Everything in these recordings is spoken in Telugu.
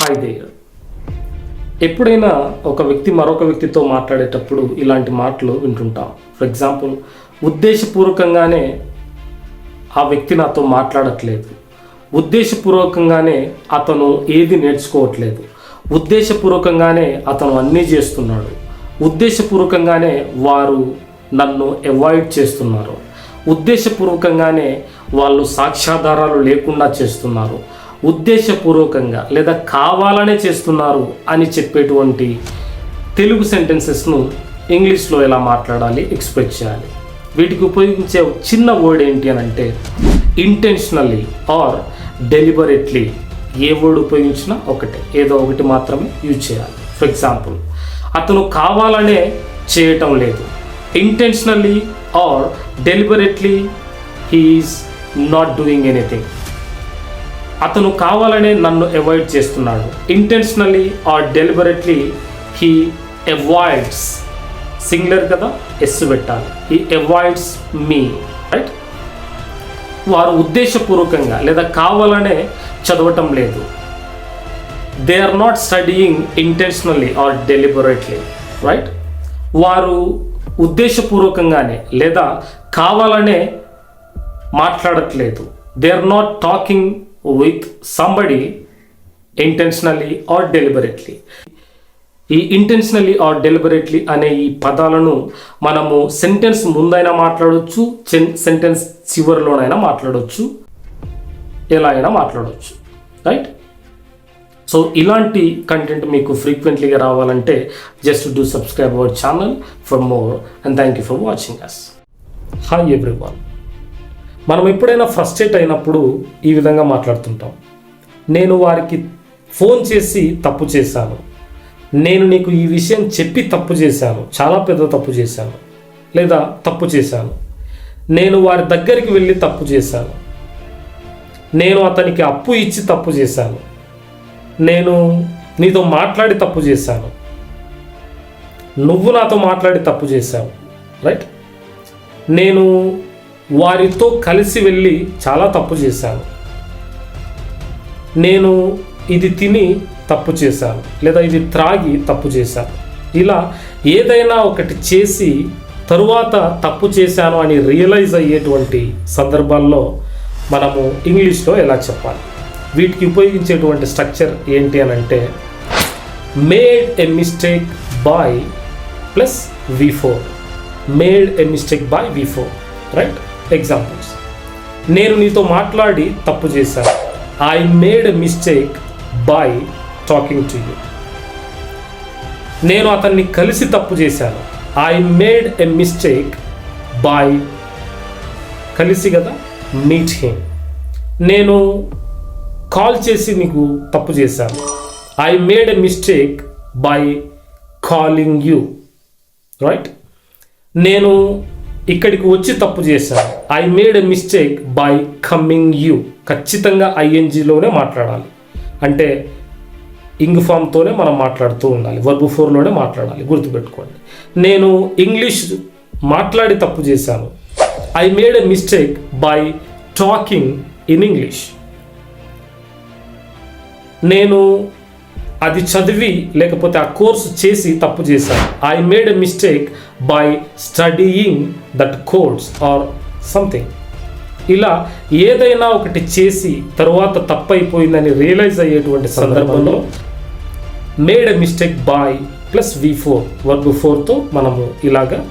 Hi there. ఎప్పుడైనా ఒక వ్యక్తి మరొక వ్యక్తితో మాట్లాడేటప్పుడు ఇలాంటి మాటలు వింటుంటాం. ఫర్ ఎగ్జాంపుల్, ఉద్దేశపూర్వకంగానే ఆ వ్యక్తి నాతో మాట్లాడట్లేదు, ఉద్దేశపూర్వకంగానే అతను ఏది నేర్చుకోవట్లేదు, ఉద్దేశపూర్వకంగానే అతను అన్నీ చేస్తున్నాడు, ఉద్దేశపూర్వకంగానే వారు నన్ను అవాయిడ్ చేస్తున్నారు, ఉద్దేశపూర్వకంగానే వాళ్ళు సాక్ష్యాధారాలు లేకుండా చేస్తున్నారు, ఉద్దేశపూర్వకంగా లేదా కావాలనే చేస్తున్నారు అని చెప్పేటువంటి తెలుగు సెంటెన్సెస్ను ఇంగ్లీష్లో ఎలా మాట్లాడాలి, ఎక్స్ప్రెస్ చేయాలి. వీటికి ఉపయోగించే చిన్న వర్డ్ ఏంటి అని అంటే ఇంటెన్షనల్లీ ఆర్ డెలిబరేట్లీ. ఏ వర్డ్ ఉపయోగించినా ఒకటే, ఏదో ఒకటి మాత్రమే యూజ్ చేయాలి. ఫర్ ఎగ్జాంపుల్, అతను కావాలనే చేయటం లేదు. Intentionally or deliberately he is not doing anything. అతను కావాలనే నన్ను అవాయిడ్ చేస్తున్నాడు. Intentionally or deliberately he avoids, singular కదా, ఎస్ పెట్టాలి, హీ అవాయిడ్స్ మీ, రైట్. వారు ఉద్దేశపూర్వకంగా లేదా కావాలనే చదవటం లేదు. They are not studying intentionally or deliberately, right. వారు ఉద్దేశపూర్వకంగానే లేదా కావాలనే మాట్లాడట్లేదు. They are not talking with somebody intentionally or deliberately. ఈ ఇంటెన్షనల్లీ ఆర్ డెలిబరేట్లీ అనే ఈ పదాలను మనము సెంటెన్స్ ముందైనా మాట్లాడవచ్చు, సెంటెన్స్ చివరిలోనైనా మాట్లాడవచ్చు, ఎలా అయినా మాట్లాడవచ్చు, రైట్. సో ఇలాంటి కంటెంట్ మీకు ఫ్రీక్వెంట్లీగా రావాలంటే just do subscribe our channel for more and thank you for watching us. Hi everyone. మనం ఎప్పుడైనా ఫ్రస్ట్రేట్ అయినప్పుడు ఈ విధంగా మాట్లాడుతుంటాం. నేను వారికి ఫోన్ చేసి తప్పు చేశాను, నేను నీకు ఈ విషయం చెప్పి తప్పు చేశాను, చాలా పెద్ద తప్పు చేశాను, లేదా తప్పు చేశాను, నేను వారి దగ్గరికి వెళ్ళి తప్పు చేశాను, నేను అతనికి అప్పు ఇచ్చి తప్పు చేశాను, నేను నీతో మాట్లాడి తప్పు చేశాను, నువ్వు నాతో మాట్లాడి తప్పు చేశావు, రైట్. నేను వారితో కలిసి వెళ్ళి చాలా తప్పు చేశాను, నేను ఇది తిని తప్పు చేశాను, లేదా ఇది త్రాగి తప్పు చేశాను. ఇలా ఏదైనా ఒకటి చేసి తరువాత తప్పు చేశాను అని రియలైజ్ అయ్యేటువంటి సందర్భాల్లో మనము ఇంగ్లీష్లో ఎలా చెప్పాలి? వీటికి ఉపయోగించేటువంటి స్ట్రక్చర్ ఏంటి అని అంటే made a mistake by plus V4. Made a mistake by V4, right. Examples: నేను నీతో మాట్లాడి తప్పు చేశాను, I made a mistake by talking to you. నేను అతన్ని కలిసి తప్పు చేశాను, I made a mistake by, కలిసి కదా, మీట్ హిమ్. నేను కాల్ చేసి నీకు తప్పు చేశాను, I made a mistake by calling you, right. నేను ఇక్కడికి వచ్చి తప్పు చేశాను, I made a mistake by coming you. ఖచ్చితంగా ఐఎన్జిలోనే మాట్లాడాలి, అంటే ఇంగ్ ఫామ్తోనే మనం మాట్లాడుతూ ఉండాలి, వర్బ్ 4లోనే మాట్లాడాలి, గుర్తుపెట్టుకోండి. నేను ఇంగ్లీష్ మాట్లాడి తప్పు చేశాను, I made a mistake by talking in English. నేను అది చదివి లేకపోతే ఆ కోర్సు చేసి తప్పు చేశాను, I made a mistake by studying that course or something. ఇలా ఏదైనా ఒకటి చేసి తరువాత తప్పు అయిపోయిందని రియలైజ్ అయ్యేటువంటి సందర్భంలో made a mistake by plus V4 verb 4తో మనము ఇలాగా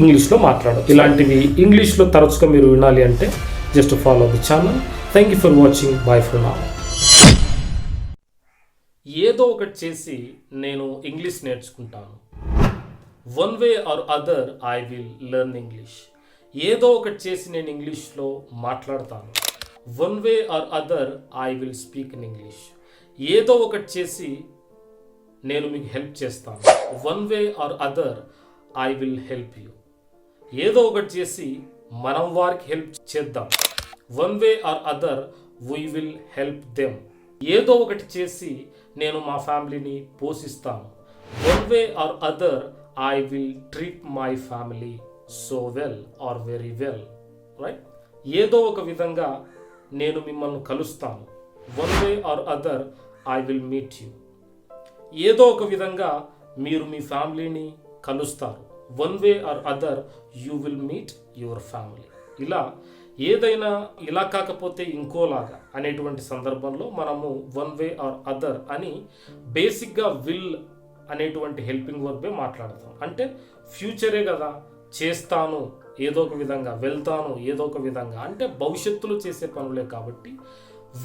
ఇంగ్లీష్లో మాట్లాడచ్చు. ఇలాంటివి ఇంగ్లీష్లో తరచుగా మీరు వినాలి అంటే just follow the channel. Thank you for watching. Bye for now. ఏదో ఒకటి చేసి నేను ఇంగ్లీష్ నేర్చుకుంటాను. One way or other I will learn English. ఏదో ఒకటి చేసి నేను ఇంగ్లీష్లో మాట్లాడతాను. One way or other I will speak in English. ఏదో ఒకటి చేసి నేను మీకు హెల్ప్ చేస్తాను. One way or other I will help you. ఏదో ఒకటి చేసి మనం వారికి హెల్ప్ చేద్దాం. One way or other we will help them. ఏదో ఒకటి చేసి నేను మా ఫ్యామిలీని పోషిస్తాను. One way or other I will treat my family so well or very well, right. ఏదో ఒక విధంగా నేను మిమ్మల్ని కలుస్తాను. One way or other I will meet you. ఏదో ఒక విధంగా మీరు మీ ఫ్యామిలీని కలుస్తారు. One way or other you will meet your family. ఇలా ఏదైనా ఇలా కాకపోతే ఇంకోలాగా అనేటువంటి సందర్భంలో మనము వన్ వే ఆర్ అదర్ అని బేసిక్గా విల్ అనేటువంటి హెల్పింగ్ వర్బే మాట్లాడతాం. అంటే ఫ్యూచరే కదా, చేస్తాను ఏదో ఒక విధంగా, వెళ్తాను ఏదో ఒక విధంగా, అంటే భవిష్యత్తులో చేసే పనులే కాబట్టి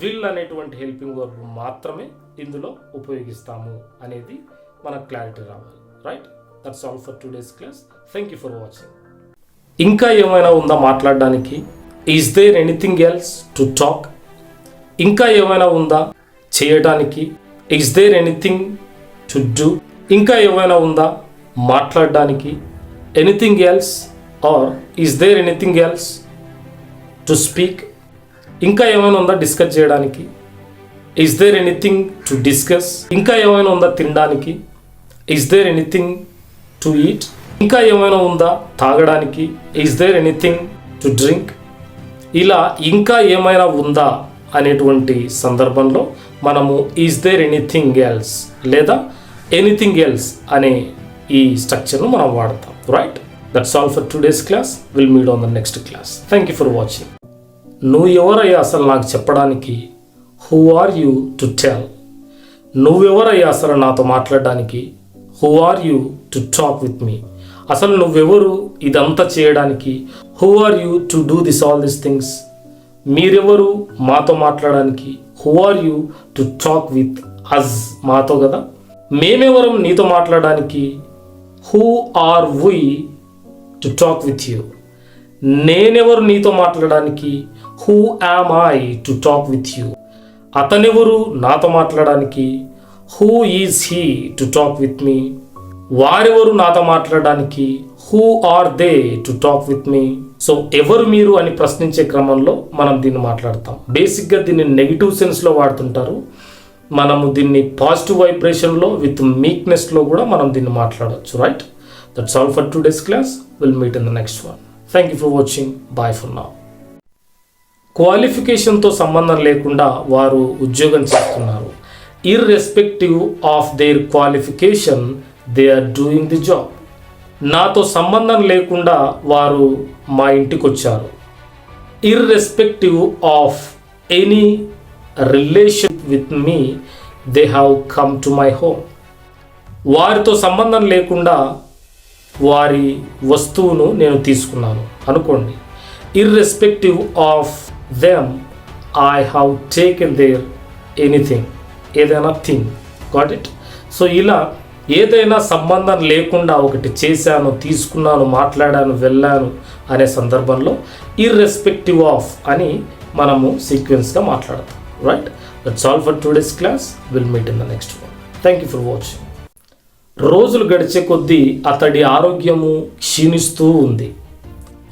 విల్ అనేటువంటి హెల్పింగ్ వర్బ్ మాత్రమే ఇందులో ఉపయోగిస్తాము అనేది మనకు క్లారిటీ రావాలి. Right, that's all for today's class. Thank you for watching. ఇంకా ఏమైనా ఉందా మాట్లాడడానికి? Is there anything else to talk? ఇంకా ఏమైనా ఉందా చేయడానికి? Is there anything to do? ఇంకా ఏమైనా ఉందా మాట్లాడడానికి? Anything else or is there anything else to speak? ఇంకా ఏమైనా ఉందా డిస్కస్ చేయడానికి? Is there anything to discuss? ఇంకా ఏమైనా ఉందా తినడానికి? Is there anything to eat? ఇంకా ఏమైనా ఉందా తాగడానికి? Is there anything to drink? ఇలా ఇంకా ఏమైనా ఉందా అనేటువంటి సందర్భంలో మనము ఈజ్ దేర్ ఎనీథింగ్ ఎల్స్ లేదా ఎనీథింగ్ ఎల్స్ అనే ఈ స్ట్రక్చర్ను మనం వాడతాం. Right, that's all for today's class. Will meet on the next class. Thank you for watching. నువ్వు ఎవరయ్యా అసలు నాకు చెప్పడానికి? Who are you to tell? నువ్వెవరయ్యా అసలు నాతో మాట్లాడడానికి? Who are you to talk with me? అసలు నువ్వెవరు ఇదంతా చేయడానికి? Who are you to do this all this things? మీరెవరు మాతో మాట్లాడడానికి? Who are you to talk with us? మాతో కదా. మేమెవరం నీతో మాట్లాడడానికి? Who are we to talk with you? నేనెవరు నీతో మాట్లాడడానికి? Who am I to talk with you? అతనెవరు నాతో మాట్లాడడానికి? Who is he to talk with me? వారెవరు నాతో మాట్లాడడానికి? Who are they to talk with me? So ఎవరు మీరు అని ప్రశ్నించే క్రమంలో మనం దీన్ని మాట్లాడతాం. బేసిక్గా దీన్ని నెగిటివ్ సెన్స్లో వాడుతుంటారు. మనము దీన్ని పాజిటివ్ వైబ్రేషన్లో విత్ మీక్నెస్లో కూడా మనం దీన్ని మాట్లాడవచ్చు. Right, that's all for today's class. Will meet in the next one. Thank you for watching. Bye for now. క్వాలిఫికేషన్తో సంబంధం లేకుండా వారు ఉద్యోగం చేస్తున్నారు. Irrespective of their qualification they are doing the job. నాతో సంబంధం లేకుండా వారు మా ఇంటికి వచ్చారు. Irrespective of any relation with me they have come to my home. వారితో సంబంధం లేకుండా వారి వస్తువును నేను తీసుకున్నాను అనుకోండి. Irrespective of them I have taken there anything, ఏదైనా థింగ్. Got it? సో ఇలా ఏదైనా సంబంధం లేకుండా ఒకటి చేశాను, తీసుకున్నాను, మాట్లాడాను, వెళ్ళాను అనే సందర్భంలో ఇర్రెస్పెక్టివ్ ఆఫ్ అని మనము సీక్వెన్స్గా మాట్లాడతాం. Right, that's all for today's class. Will meet in the next one. Thank you for watching. రోజులు గడిచే కొద్దీ అతడి ఆరోగ్యము క్షీణిస్తూ ఉంది.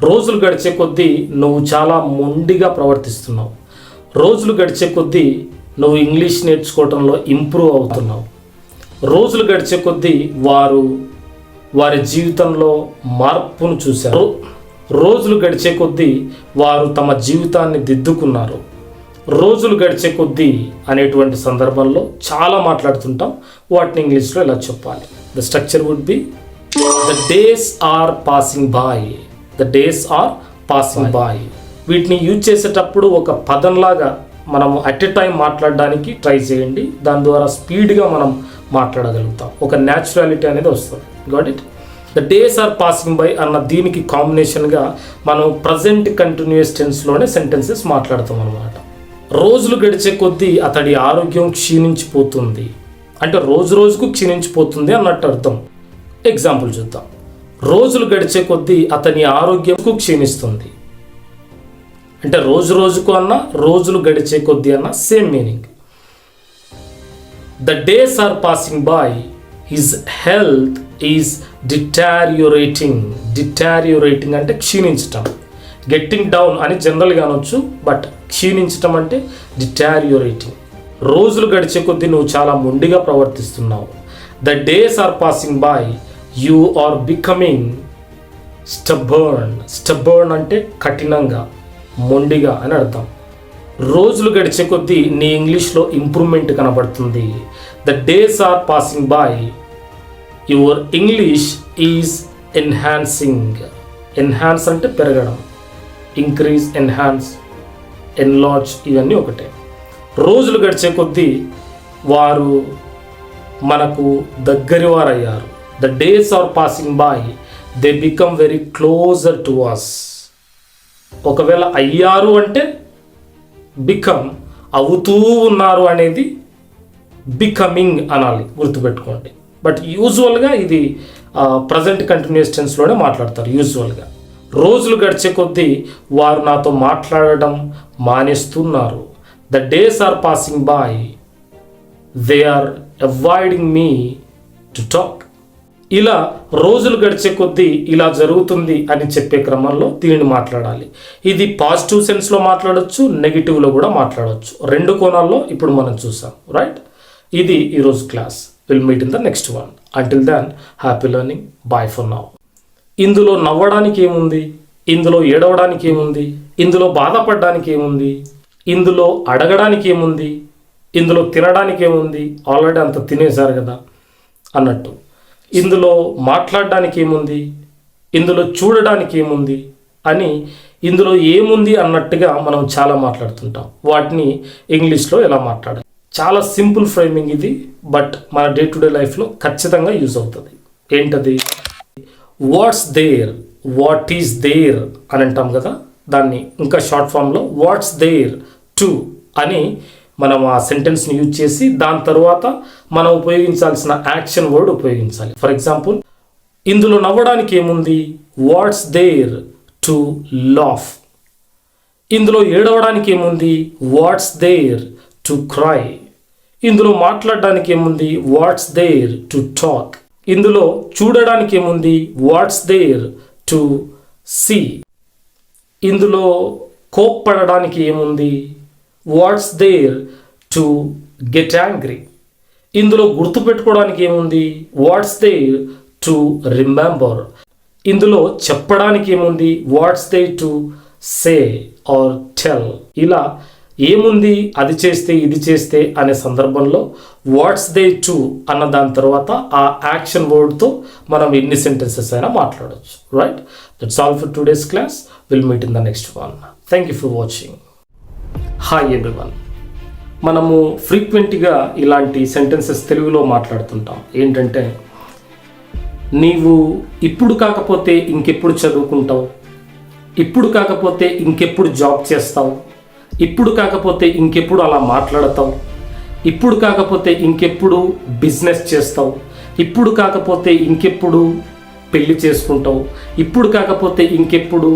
రోజులు గడిచే కొద్దీ నువ్వు చాలా మొండిగా ప్రవర్తిస్తున్నావు. రోజులు గడిచే కొద్దీ నువ్వు ఇంగ్లీష్ నేర్చుకోవడంలో ఇంప్రూవ్ అవుతున్నావు. రోజులు గడిచే కొద్దీ వారి జీవితంలో మార్పును చూశారు. రోజులు గడిచే కొద్దీ వారు తమ జీవితాన్ని దిద్దుకున్నారు. రోజులు గడిచే కొద్దీ అనేటువంటి సందర్భంలో చాలా మాట్లాడుతుంటాం. వాటిని ఇంగ్లీష్లో ఇలా చెప్పాలి. The structure would be the days are passing by. The days are passing by. వీటిని యూజ్ చేసేటప్పుడు ఒక పదంలాగా మనము అట్ ఎ టైం మాట్లాడడానికి ట్రై చేయండి. దాని ద్వారా స్పీడ్గా మనం మాట్లాడగలుగుతాం. ఒక న్యాచురాలిటీ అనేది వస్తుంది. Got it? The days are passing by అన్న దీనికి కాంబినేషన్గా మనం ప్రజెంట్ కంటిన్యూస్ టెన్స్లోనే సెంటెన్సెస్ మాట్లాడతాం అన్నమాట. రోజులు గడిచే కొద్దీ అతడి ఆరోగ్యం క్షీణించిపోతుంది అంటే రోజు రోజుకు క్షీణించిపోతుంది అన్నట్టు అర్థం. ఎగ్జాంపుల్ చూద్దాం. రోజులు గడిచే కొద్దీ అతని ఆరోగ్యంకు క్షీణిస్తుంది అంటే రోజు రోజుకు అన్న రోజులు గడిచే కొద్దీ అన్న same meaning. The days are passing by, his health is deteriorating. Deteriorating అంటే క్షీణించటం. గెట్టింగ్ డౌన్ అని జనరల్గా అనొచ్చు, బట్ క్షీణించటం అంటే డిటారియోరేటింగ్. రోజులు గడిచే కొద్దీ నువ్వు చాలా మొండిగా ప్రవర్తిస్తున్నావు. The days are passing by, you are becoming stubborn. Stubborn అంటే కఠినంగా, మొండిగా అని అర్థం. రోజులు గడిచే కొద్దీ నీ ఇంగ్లీష్లో ఇంప్రూవ్మెంట్ కనబడుతుంది. The days are passing by, your English is enhancing. Enhance అంటే పెరగడం, ఇంక్రీజ్, ఎన్హాన్స్, ఎన్లార్జ్ ఇవన్నీ ఒకటే. రోజులు గడిచే కొద్దీ వారు మనకు దగ్గరి వారయ్యారు. The days are passing by, they become very closer to us. ఒకవేళ అయ్యారు అంటే బికమ్, అవుతూ ఉన్నారు అనేది బికమింగ్ అనాలి, గుర్తుపెట్టుకోండి. బట్ యూజువల్గా ఇది ప్రజెంట్ కంటిన్యూస్ టెన్స్లోనే మాట్లాడతారు యూజువల్గా. రోజులు గడిచే కొద్దీ వారు నాతో మాట్లాడడం మానేస్తున్నారు. The days are passing by, they are avoiding me to talk. ఇలా రోజులు గడిచే కొద్దీ ఇలా జరుగుతుంది అని చెప్పే క్రమంలో దీనిని మాట్లాడాలి. ఇది పాజిటివ్ సెన్స్లో మాట్లాడవచ్చు, నెగిటివ్లో కూడా మాట్లాడవచ్చు. రెండు కోణాల్లో ఇప్పుడు మనం చూసాం, రైట్? ఇది ఈరోజు class. Will meet in the next one. Until then, happy learning. Bye for now. ఇందులో నవ్వడానికి ఏముంది? ఇందులో ఏడవడానికి ఏముంది? ఇందులో బాధపడడానికి ఏముంది? ఇందులో అడగడానికి ఏముంది? ఇందులో తినడానికి ఏముంది? ఆల్రెడీ అంత తినేశారు కదా అన్నట్టు. ఇందులో మాట్లాడడానికి ఏముంది? ఇందులో చూడడానికి ఏముంది అని ఇందులో ఏముంది అన్నట్టుగా మనం చాలా మాట్లాడుతుంటాం. వాటిని ఇంగ్లీష్లో ఎలా మాట్లాడాలి? చాలా సింపుల్ ఫ్రేమింగ్ ఇది, బట్ మన డే టు డే లైఫ్లో ఖచ్చితంగా యూజ్ అవుతుంది. ఏంటది? What's there, what is there అని అంటాం కదా, దాన్ని ఇంకా షార్ట్ ఫామ్లో వాట్స్ దేర్ టు అని మనం ఆ సెంటెన్స్ని యూజ్ చేసి దాని తర్వాత మనం ఉపయోగించాల్సిన యాక్షన్ వర్డ్ ఉపయోగించాలి. ఫర్ ఎగ్జాంపుల్, ఇందులో నవ్వడానికి ఏముంది? What's there to laugh. ఇందులో ఏడవడానికి ఏముంది? What's there to cry. ఇందులో మాట్లాడడానికి ఏముంది? What's there to talk. ఇందులో చూడడానికి ఏముంది? What's there to see. ఇందులో కోప్పడడానికి ఏముంది? What's there to get angry. ఇందులో గుర్తుపెట్టుకోవడానికి ఏముంది? What's there to remember. ఇందులో చెప్పడానికి ఏముంది? What's there to say or tell. ఇలా ఏముంది, అది చేస్తే ఇది చేస్తే అనే సందర్భంలో వాట్స్ దే టు అన్న దాని తర్వాత ఆ యాక్షన్ వర్డ్తో మనం ఎన్ని సెంటెన్సెస్ అయినా మాట్లాడవచ్చు, right? That's all for today's class. Will meet in the next one. Thank you for watching. Hi everyone. మనము ఫ్రీక్వెంట్గా ఇలాంటి సెంటెన్సెస్ తెలుగులో మాట్లాడుతుంటాం. ఏంటంటే, నీవు ఇప్పుడు కాకపోతే ఇంకెప్పుడు చదువుకుంటావు, ఇప్పుడు కాకపోతే ఇంకెప్పుడు జాబ్ చేస్తావు, ఇప్పుడు కాకపోతే ఇంకెప్పుడు అలా మాట్లాడతావు, ఇప్పుడు కాకపోతే ఇంకెప్పుడు బిజినెస్ చేస్తావు, ఇప్పుడు కాకపోతే ఇంకెప్పుడు పెళ్లి చేసుకుంటావు, ఇప్పుడు కాకపోతే ఇంకెప్పుడు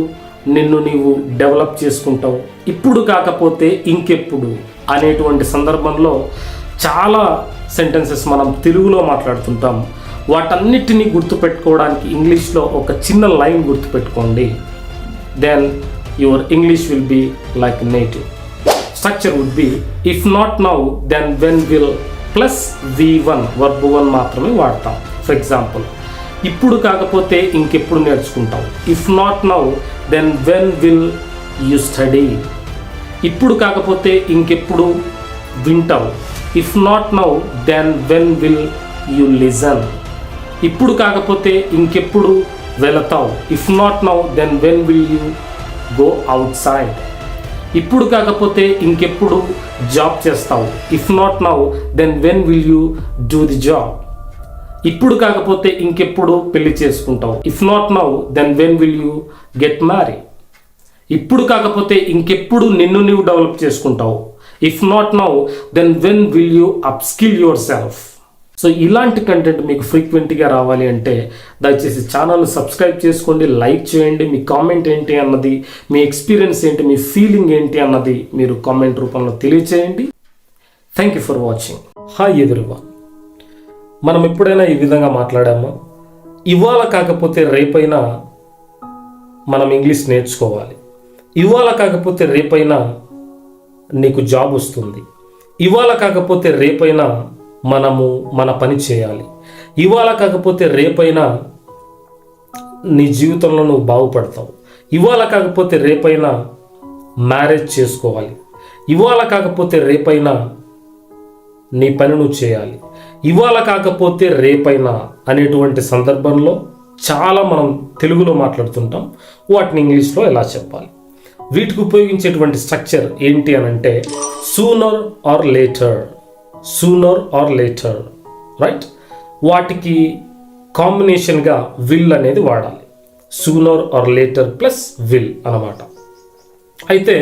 నిన్ను నీవు డెవలప్ చేసుకుంటావు, ఇప్పుడు కాకపోతే ఇంకెప్పుడు అనేటువంటి సందర్భంలో చాలా సెంటెన్సెస్ మనం తెలుగులో మాట్లాడుతుంటాం. వాటన్నిటినీ గుర్తుపెట్టుకోవడానికి ఇంగ్లీష్లో ఒక చిన్న లైన్ గుర్తుపెట్టుకోండి. Then your English will be like native. Structure would be if not now then when will plus V1 verb 1 మాత్రమే వాడతాం. ఫర్ ఎగ్జాంపుల్, ఇప్పుడు కాకపోతే ఇంకెప్పుడు నేర్చుకుంటావు. If not now then when will you study. ఇప్పుడు కాకపోతే ఇంకెప్పుడు వింటావు. If not now then when will you listen. ఇప్పుడు కాకపోతే ఇంకెప్పుడు వెళతావు. If not now then when will you go outside. ఇప్పుడు కాకపోతే ఇంకెప్పుడు జాబ్ చేస్తావు. If not now then when will you do the job. ఇప్పుడు కాకపోతే ఇంకెప్పుడు పెళ్లి చేసుకుంటావు. If not now then when will you get marry. ఇప్పుడు కాకపోతే ఇంకెప్పుడు నిన్ను నీవు డెవలప్ చేసుకుంటావు. If not now then when will you upskill your self. So ఇలాంటి కంటెంట్ మీకు ఫ్రీక్వెంట్గా రావాలి అంటే దయచేసి ఛానల్ని సబ్స్క్రైబ్ చేసుకోండి, లైక్ చేయండి. మీ కామెంట్ ఏంటి అన్నది, మీ ఎక్స్పీరియన్స్ ఏంటి, మీ ఫీలింగ్ ఏంటి అన్నది మీరు కామెంట్ రూపంలో తెలియచేయండి. Thank you for watching. Hi everyone. మనం ఎప్పుడైనా ఈ విధంగా మాట్లాడామా? ఇవాళ కాకపోతే రేపైనా మనం ఇంగ్లీష్ నేర్చుకోవాలి. ఇవాళ కాకపోతే రేపైనా నీకు జాబ్ వస్తుంది. ఇవాళ కాకపోతే రేపైనా మనము మన పని చేయాలి. ఇవాళ కాకపోతే రేపైనా నీ జీవితంలో నువ్వు బాగుపడతావు. ఇవాళ కాకపోతే రేపైనా మ్యారేజ్ చేసుకోవాలి. ఇవాళ కాకపోతే రేపైనా నీ పని నువ్వు చేయాలి. ఇవాళ కాకపోతే రేపైనా అనేటువంటి సందర్భంలో చాలా మనం తెలుగులో మాట్లాడుతుంటాం, వాటిని ఇంగ్లీష్లో ఎలా చెప్పాలి. వీటికి ఉపయోగించేటువంటి స్ట్రక్చర్ ఏంటి అని అంటే sooner or later, sooner or later, right. వాటికి కాంబినేషన్గా విల్ అనేది వాడాలి. Sooner or later plus will అన్నమాట. అయితే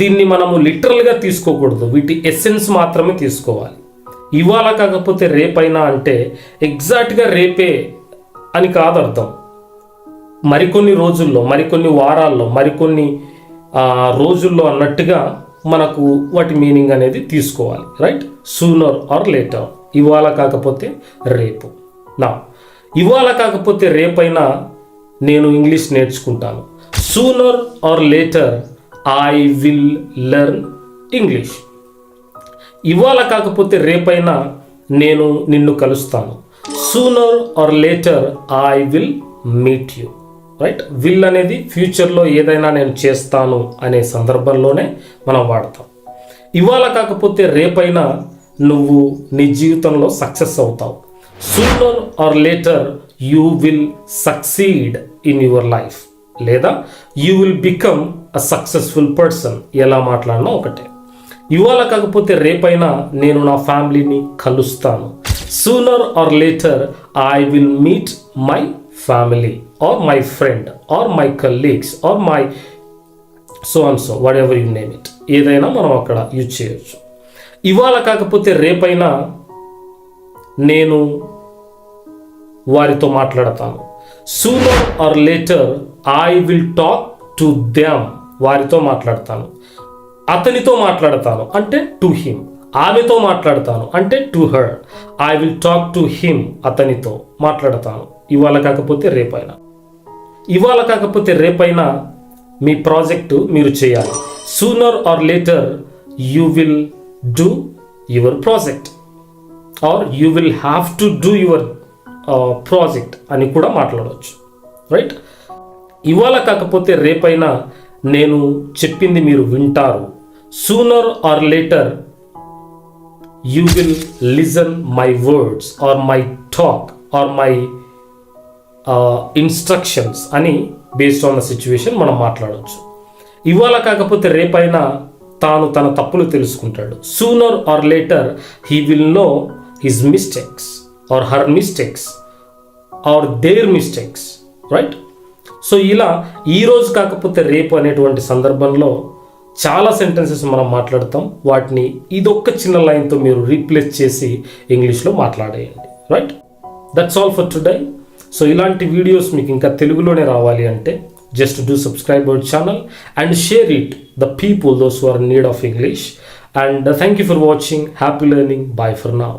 దీన్ని మనము లిటరల్గా తీసుకోకూడదు, వీటి ఎసెన్స్ మాత్రమే తీసుకోవాలి. ఇవాళ కాకపోతే రేపైనా అంటే ఎగ్జాక్ట్గా రేపే అని కాదు అర్థం. మరికొన్ని రోజుల్లో, మరికొన్ని వారాల్లో, మరికొన్ని రోజుల్లో అన్నట్టుగా మనకు వాటి మీనింగ్ అనేది తీసుకోవాలి, రైట్. సూనర్ ఆర్ లేటర్, ఇవాళ కాకపోతే రేపు. నా ఇవాళ కాకపోతే రేపైనా నేను ఇంగ్లీష్ నేర్చుకుంటాను. Sooner or later I will learn English. ఇవాళ కాకపోతే రేపైనా నేను నిన్ను కలుస్తాను. Sooner or later I will meet you, right. Will అనేది ఫ్యూచర్లో ఏదైనా నేను చేస్తాను అనే సందర్భంలోనే మనం వాడతాం. ఇవాళ కాకపోతే రేపైనా నువ్వు నీ జీవితంలో సక్సెస్ అవుతావు. Sooner or later you will succeed in your life, లేదా you will become a successful person. ఎలా మాట్లాడినా ఒకటే. ఇవాళ కాకపోతే రేపైనా నేను నా ఫ్యామిలీని కలుస్తాను. Sooner or later I will meet my family or my friend or my colleagues or my so and so, whatever you name it, ఏదైనా మనం అక్కడ యూజ్ చేయొచ్చు. ఇవాళ కాకపోతే రేపైనా నేను వారితో మాట్లాడతాను. Sooner or later I will talk to them, వారితో మాట్లాడతాను. అతనితో మాట్లాడతాను అంటే టు హిమ్. ఆమెతో మాట్లాడతాను అంటే to her. I will talk to him, అతనితో మాట్లాడతాను. ఇవాళ కాకపోతే రేపైనా. ఇవాళ కాకపోతే రేపైనా మీ ప్రాజెక్టు మీరు చేయాలి. Sooner or later you will do your project or you will have to do your project అని కూడా మాట్లాడవచ్చు, రైట్. ఇవాళ కాకపోతే రేపైనా నేను చెప్పింది మీరు వింటారు. Sooner or later you will listen my words or my talk or my instructions అని బేస్డ్ ఆన్ ద సిచ్యువేషన్ మనం మాట్లాడవచ్చు. ఇవాళ కాకపోతే రేపైనా తాను తన తప్పులు తెలుసుకుంటాడు. Sooner or later he will know his mistakes or her mistakes or their mistakes, right. So ఇలా ఈరోజు కాకపోతే రేపు అనేటువంటి సందర్భంలో చాలా సెంటెన్సెస్ మనం మాట్లాడతాం. వాటిని ఇదొక్క చిన్న లైన్తో మీరు రీప్లేస్ చేసి ఇంగ్లీష్లో మాట్లాడేయండి, right. That's all for today. So ఇలాంటి వీడియోస్ మీకు ఇంకా తెలుగులోనే రావాలి అంటే just do subscribe our channel and share it the people those who are in need of English. And thank you for watching. Happy learning. Bye for now.